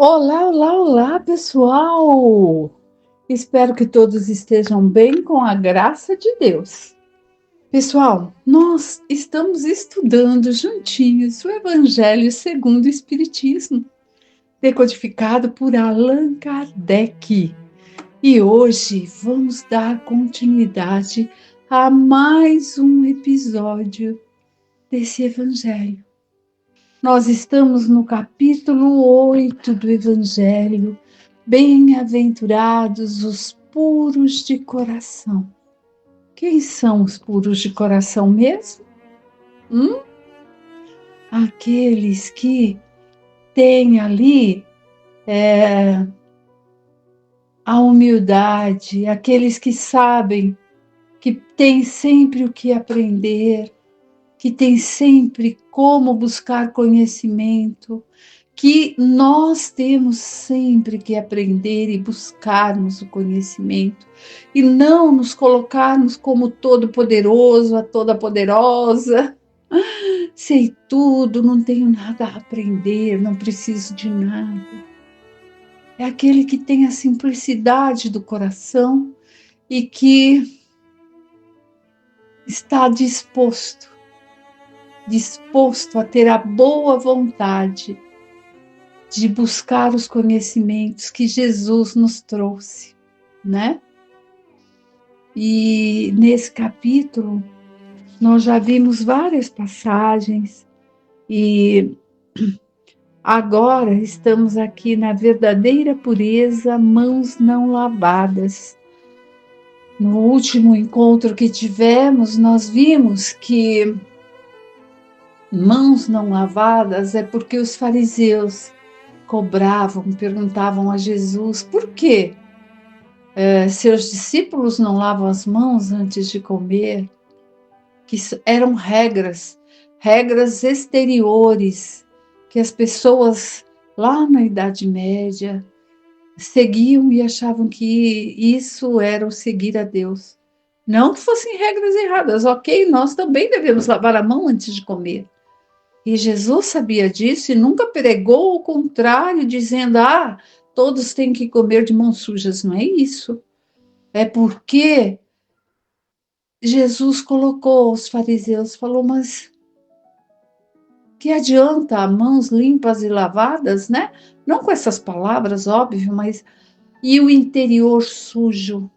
Olá, olá, olá, pessoal! Espero que todos estejam bem com a graça de Deus. Pessoal, nós estamos estudando juntinhos o Evangelho segundo o Espiritismo, decodificado por Allan Kardec. E hoje vamos dar continuidade a mais um episódio desse Evangelho. Nós estamos no capítulo 8 do Evangelho. Bem-aventurados os puros de coração. Quem são os puros de coração mesmo? Aqueles que têm ali a humildade, aqueles que sabem que têm sempre o que aprender, que têm sempre como buscar conhecimento, que nós temos sempre que aprender e buscarmos o conhecimento e não nos colocarmos como todo-poderoso, a toda-poderosa. Sei tudo, não tenho nada a aprender, não preciso de nada. É aquele que tem a simplicidade do coração e que está disposto a ter a boa vontade de buscar os conhecimentos que Jesus nos trouxe, né? E nesse capítulo nós já vimos várias passagens e agora estamos aqui na verdadeira pureza, mãos não lavadas. No último encontro que tivemos, nós vimos que mãos não lavadas é porque os fariseus cobravam, perguntavam a Jesus por quê? Seus discípulos não lavam as mãos antes de comer, que eram regras exteriores, que as pessoas lá na Idade Média seguiam e achavam que isso era o seguir a Deus. Não que fossem regras erradas, ok, nós também devemos lavar a mão antes de comer. E Jesus sabia disso e nunca pregou o contrário, dizendo, todos têm que comer de mãos sujas. Não é isso. É porque Jesus colocou os fariseus, falou, mas que adianta mãos limpas e lavadas, né? Não com essas palavras, óbvio, mas e o interior sujo?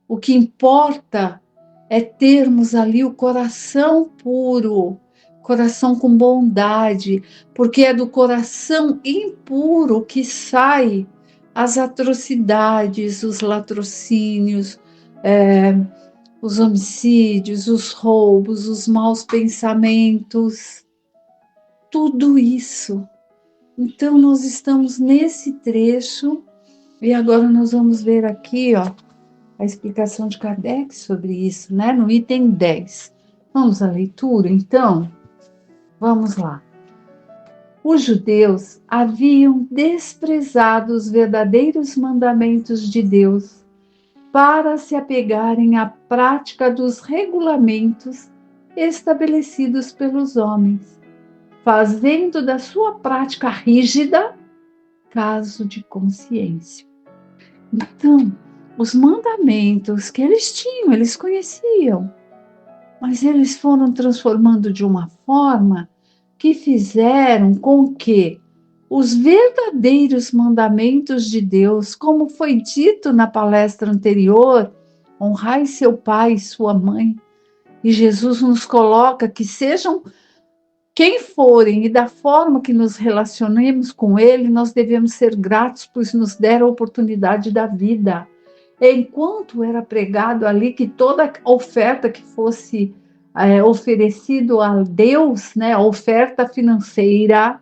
O que importa é termos ali o coração puro, coração com bondade, porque é do coração impuro que sai as atrocidades, os latrocínios, os homicídios, os roubos, os maus pensamentos, tudo isso. Então, nós estamos nesse trecho e agora nós vamos ver aqui, a explicação de Kardec sobre isso, né? No item 10. Vamos à leitura, então? Vamos lá. Os judeus haviam desprezado os verdadeiros mandamentos de Deus para se apegarem à prática dos regulamentos estabelecidos pelos homens, fazendo da sua prática rígida caso de consciência. Então, os mandamentos que eles tinham, eles conheciam, mas eles foram transformando de uma forma que fizeram com que os verdadeiros mandamentos de Deus, como foi dito na palestra anterior, honrai seu pai e sua mãe, e Jesus nos coloca que sejam quem forem e da forma que nos relacionemos com ele, nós devemos ser gratos, pois nos deram a oportunidade da vida. Enquanto era pregado ali que toda oferta que fosse oferecido a Deus, né, a oferta financeira,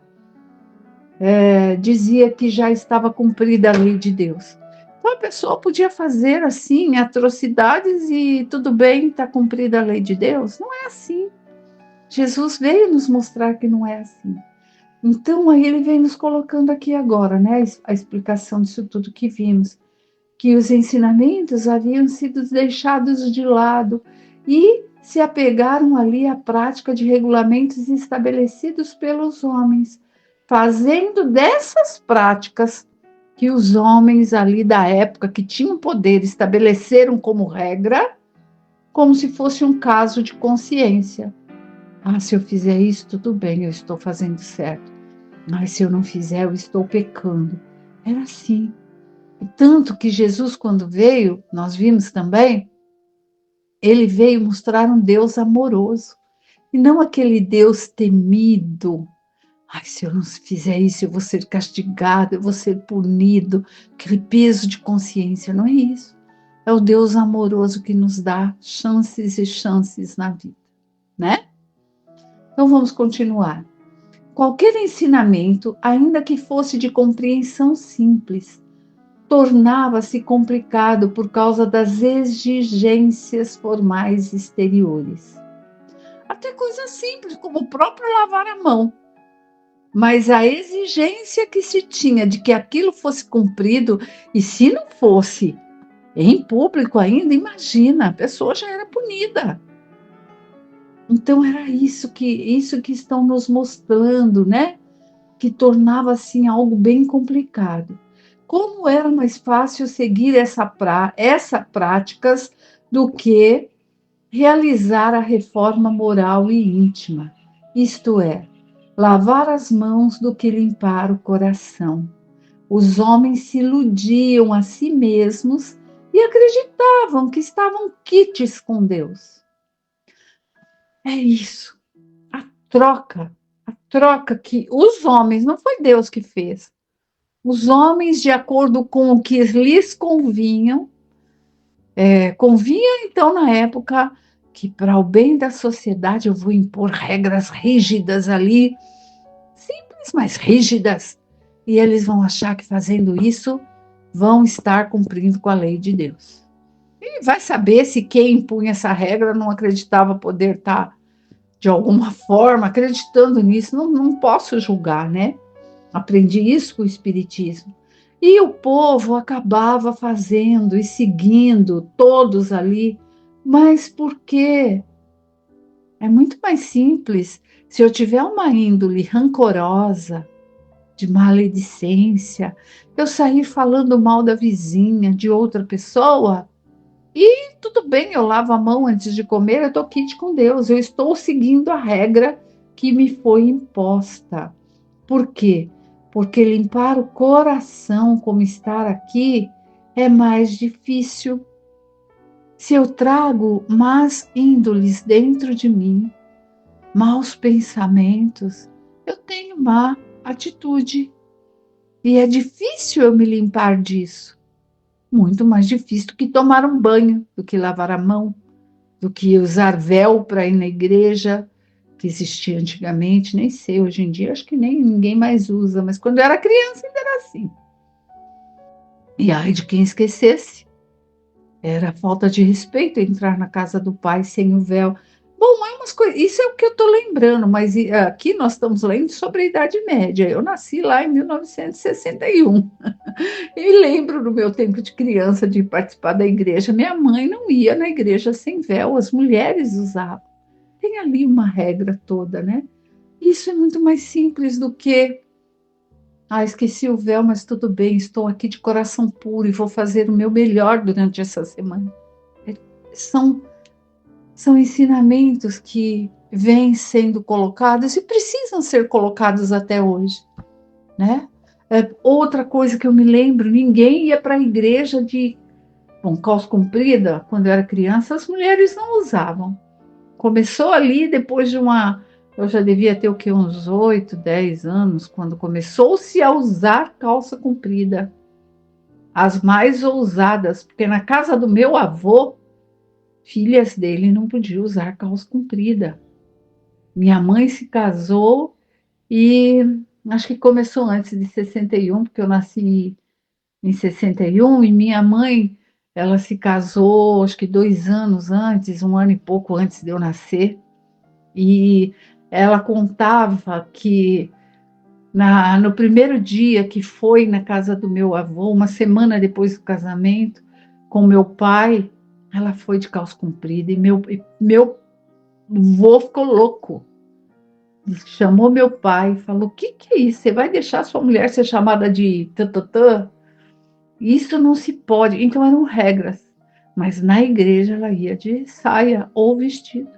dizia que já estava cumprida a lei de Deus. Então a pessoa podia fazer assim atrocidades e tudo bem, está cumprida a lei de Deus? Não é assim. Jesus veio nos mostrar que não é assim. Então aí ele vem nos colocando aqui agora, né, a explicação disso tudo que vimos, que os ensinamentos haviam sido deixados de lado e se apegaram ali à prática de regulamentos estabelecidos pelos homens, fazendo dessas práticas que os homens ali da época que tinham poder estabeleceram como regra, como se fosse um caso de consciência. Ah, se eu fizer isso, tudo bem, eu estou fazendo certo. Mas se eu não fizer, eu estou pecando. Era assim. Tanto que Jesus, quando veio, nós vimos também, ele veio mostrar um Deus amoroso. E não aquele Deus temido. Ai, se eu não fizer isso, eu vou ser castigado, eu vou ser punido. Aquele peso de consciência, não é isso. É o Deus amoroso que nos dá chances e chances na vida, né? Então vamos continuar. Qualquer ensinamento, ainda que fosse de compreensão simples, tornava-se complicado por causa das exigências formais exteriores. Até coisas simples, como o próprio lavar a mão. Mas a exigência que se tinha de que aquilo fosse cumprido, e se não fosse em público ainda, imagina, a pessoa já era punida. Então era isso que estão nos mostrando, né? Que tornava assim algo bem complicado. Como era mais fácil seguir essa práticas do que realizar a reforma moral e íntima, isto é, lavar as mãos do que limpar o coração. Os homens se iludiam a si mesmos e acreditavam que estavam quites com Deus. É isso, a troca que os homens, não foi Deus que fez, os homens, de acordo com o que lhes convinha então na época que para o bem da sociedade eu vou impor regras rígidas ali, simples, mas rígidas, e eles vão achar que fazendo isso vão estar cumprindo com a lei de Deus. E vai saber se quem impunha essa regra não acreditava poder estar, de alguma forma, acreditando nisso. Não, não posso julgar, né? Aprendi isso com o Espiritismo. E o povo acabava fazendo e seguindo, todos ali. Mas por quê? É muito mais simples. Se eu tiver uma índole rancorosa, de maledicência, eu sair falando mal da vizinha, de outra pessoa, e tudo bem, eu lavo a mão antes de comer, eu estou quite com Deus, eu estou seguindo a regra que me foi imposta. Por quê? Porque limpar o coração, como estar aqui, é mais difícil. Se eu trago más índoles dentro de mim, maus pensamentos, eu tenho má atitude. E é difícil eu me limpar disso. Muito mais difícil do que tomar um banho, do que lavar a mão, do que usar véu para ir na igreja, que existia antigamente, nem sei, hoje em dia acho que nem ninguém mais usa, mas quando eu era criança ainda era assim. E ai de quem esquecesse, era falta de respeito entrar na casa do pai sem o véu. Bom, é umas coisas, isso é o que eu estou lembrando, mas aqui nós estamos lendo sobre a Idade Média. Eu nasci lá em 1961. E lembro do meu tempo de criança de participar da igreja. Minha mãe não ia na igreja sem véu, as mulheres usavam. Tem ali uma regra toda, né? Isso é muito mais simples do que, esqueci o véu, mas tudo bem, estou aqui de coração puro e vou fazer o meu melhor durante essa semana. São, são ensinamentos que vêm sendo colocados e precisam ser colocados até hoje, né? Outra coisa que eu me lembro, ninguém ia para a igreja com calça comprida. Quando eu era criança, as mulheres não usavam. Começou ali, depois de eu já devia ter o quê? Uns 8, 10 anos, quando começou-se a usar calça comprida. As mais ousadas, porque na casa do meu avô, filhas dele não podiam usar calça comprida. Minha mãe se casou e acho que começou antes de 61, porque eu nasci em 61, e minha mãe, ela se casou acho que 2 anos antes, um ano e pouco antes de eu nascer, e ela contava que no primeiro dia que foi na casa do meu avô, uma semana depois do casamento, com meu pai, ela foi de calça comprida, e meu avô ficou louco. chamou meu pai e falou: o que é isso? Você vai deixar sua mulher ser chamada de tantantã? Isso não se pode. Então eram regras. Mas na igreja ela ia de saia ou vestido,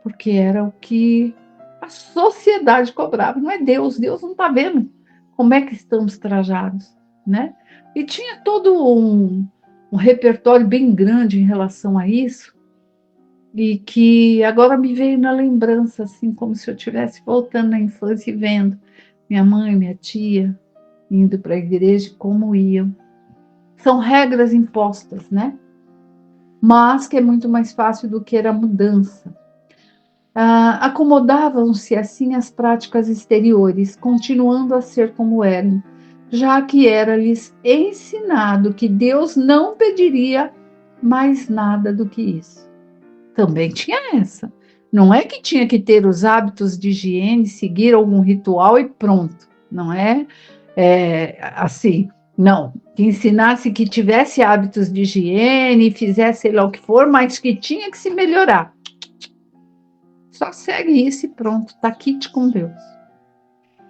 porque era o que a sociedade cobrava. Não é Deus, Deus não está vendo como é que estamos trajados, né? E tinha todo um repertório bem grande em relação a isso, e que agora me veio na lembrança, assim, como se eu estivesse voltando na infância e vendo minha mãe, minha tia, indo para a igreja, como iam. São regras impostas, né? Mas que é muito mais fácil do que a mudança. Acomodavam-se assim as práticas exteriores, continuando a ser como eram, já que era-lhes ensinado que Deus não pediria mais nada do que isso. Também tinha essa. Não é que tinha que ter os hábitos de higiene, seguir algum ritual e pronto. Não é assim. Não. Que ensinasse que tivesse hábitos de higiene, fizesse sei lá o que for, mas que tinha que se melhorar. Só segue isso e pronto, tá quite com Deus.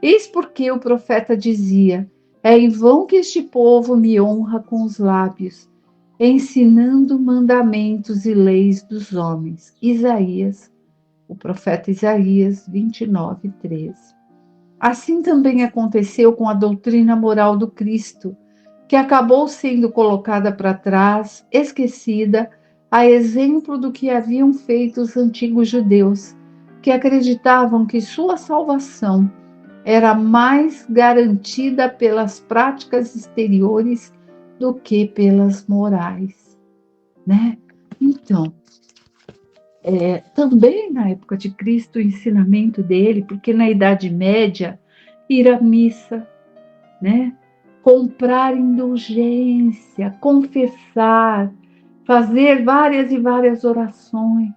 Eis porque o profeta dizia: é em vão que este povo me honra com os lábios, ensinando mandamentos e leis dos homens. Isaías, o profeta Isaías 29, 13. Assim também aconteceu com a doutrina moral do Cristo, que acabou sendo colocada para trás, esquecida, a exemplo do que haviam feito os antigos judeus, que acreditavam que sua salvação era mais garantida pelas práticas exteriores do que pelas morais, né? Então, também na época de Cristo, o ensinamento dele, porque na Idade Média, ir à missa, né? Comprar indulgência, confessar, fazer várias e várias orações,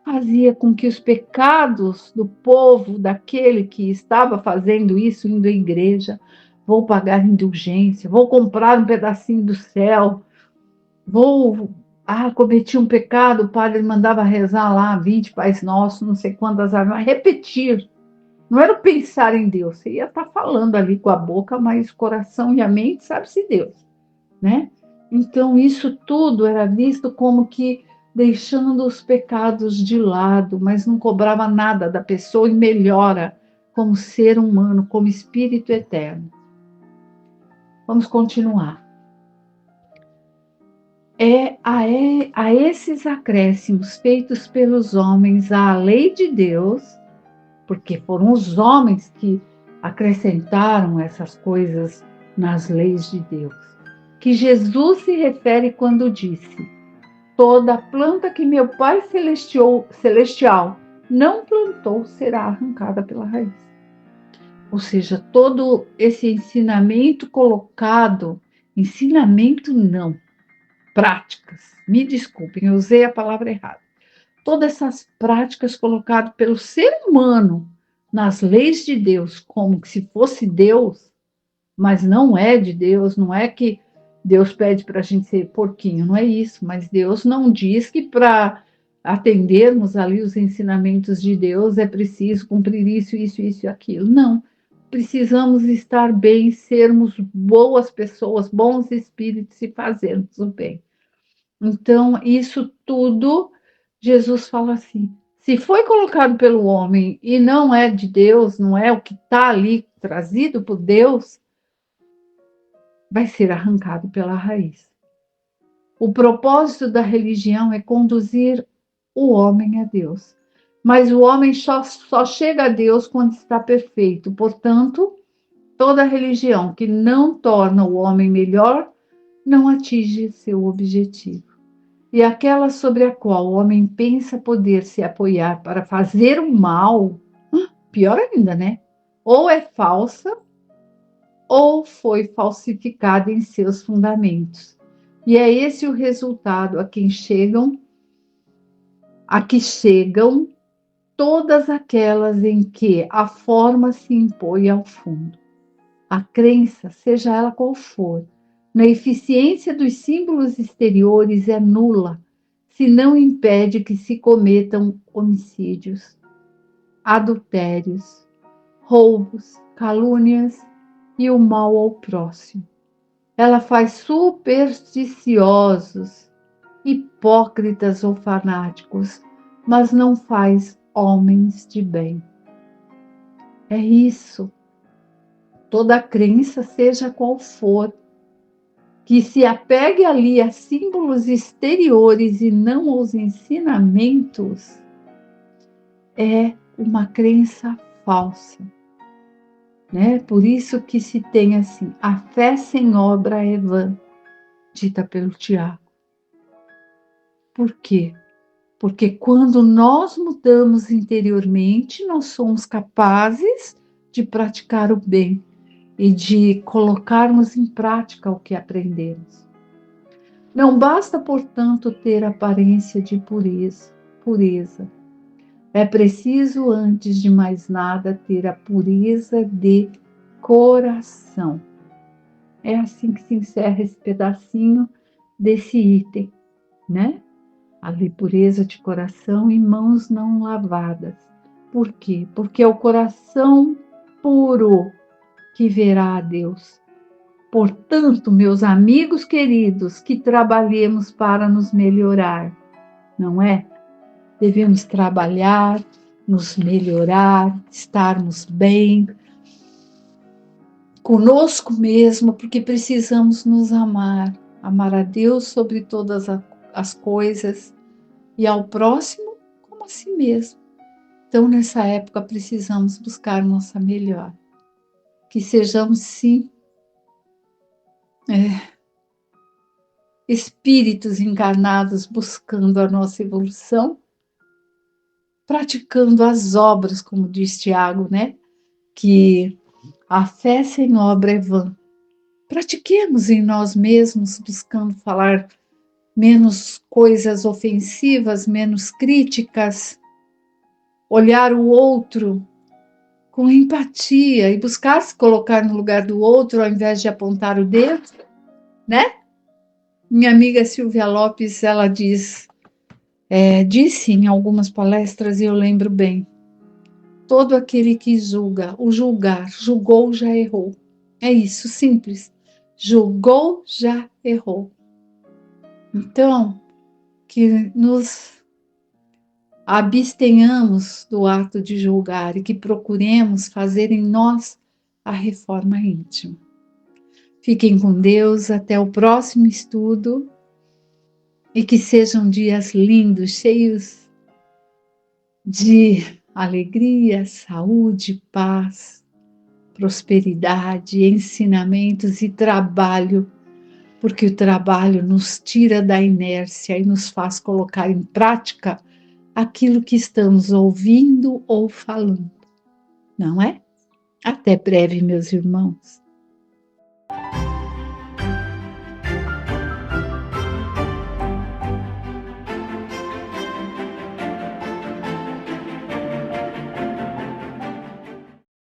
fazia com que os pecados do povo, daquele que estava fazendo isso, indo à igreja, vou pagar indulgência, vou comprar um pedacinho do céu, cometi um pecado, o padre mandava rezar lá 20 Pais Nossos, não sei quantas vezes, repetir. Não era o pensar em Deus, você ia estar falando ali com a boca, mas o coração e a mente sabe-se Deus, né? Então, isso tudo era visto como que deixando os pecados de lado, mas não cobrava nada da pessoa e melhora como ser humano, como espírito eterno. Vamos continuar. A esses acréscimos feitos pelos homens à lei de Deus, porque foram os homens que acrescentaram essas coisas nas leis de Deus, que Jesus se refere quando disse: toda planta que meu Pai celestial não plantou será arrancada pela raiz. Ou seja, todo esse ensinamento colocado, ensinamento não, práticas, me desculpem, eu usei a palavra errada. Todas essas práticas colocadas pelo ser humano nas leis de Deus, como se fosse Deus, mas não é de Deus, não é que Deus pede para a gente ser porquinho, não é isso, mas Deus não diz que para atendermos ali os ensinamentos de Deus é preciso cumprir isso, isso, isso e aquilo. Não. Precisamos estar bem, sermos boas pessoas, bons espíritos e fazermos o bem. Então, isso tudo, Jesus fala assim: se foi colocado pelo homem e não é de Deus, não é o que está ali trazido por Deus, vai ser arrancado pela raiz. O propósito da religião é conduzir o homem a Deus. Mas o homem só chega a Deus quando está perfeito. Portanto, toda religião que não torna o homem melhor não atinge seu objetivo. E aquela sobre a qual o homem pensa poder se apoiar para fazer o mal, pior ainda, né? Ou é falsa, ou foi falsificada em seus fundamentos. E é esse o resultado a que chegam todas aquelas em que a forma se impõe ao fundo. A crença, seja ela qual for, na eficiência dos símbolos exteriores é nula, se não impede que se cometam homicídios, adultérios, roubos, calúnias e o mal ao próximo. Ela faz supersticiosos, hipócritas ou fanáticos, mas não faz homens de bem. É isso. Toda crença, seja qual for, que se apegue ali a símbolos exteriores e não aos ensinamentos, é uma crença falsa, né? Por isso que se tem assim, a fé sem obra é vã, dita pelo Tiago. Por quê? Porque quando nós mudamos interiormente, nós somos capazes de praticar o bem e de colocarmos em prática o que aprendemos. Não basta, portanto, ter aparência de pureza. É preciso, antes de mais nada, ter a pureza de coração. É assim que se encerra esse pedacinho desse item, né? Ali, pureza de coração e mãos não lavadas. Por quê? Porque é o coração puro que verá a Deus. Portanto, meus amigos queridos, que trabalhemos para nos melhorar, não é? Devemos trabalhar, nos melhorar, estarmos bem conosco mesmo, porque precisamos nos amar, amar a Deus sobre todas as coisas e ao próximo como a si mesmo. Então, nessa época, precisamos buscar nossa melhor. Que sejamos, sim, espíritos encarnados buscando a nossa evolução, praticando as obras, como diz Tiago, né? Que a fé sem obra é vã. Pratiquemos em nós mesmos, buscando falar menos coisas ofensivas, menos críticas, olhar o outro com empatia e buscar se colocar no lugar do outro ao invés de apontar o dedo, né? Minha amiga Silvia Lopes, ela disse em algumas palestras, e eu lembro bem, todo aquele que julga, o julgar, julgou, já errou. É isso, simples. Julgou, já errou. Então, que nos abstenhamos do ato de julgar e que procuremos fazer em nós a reforma íntima. Fiquem com Deus, até o próximo estudo e que sejam dias lindos, cheios de alegria, saúde, paz, prosperidade, ensinamentos e trabalho, porque o trabalho nos tira da inércia e nos faz colocar em prática aquilo que estamos ouvindo ou falando, não é? Até breve, meus irmãos.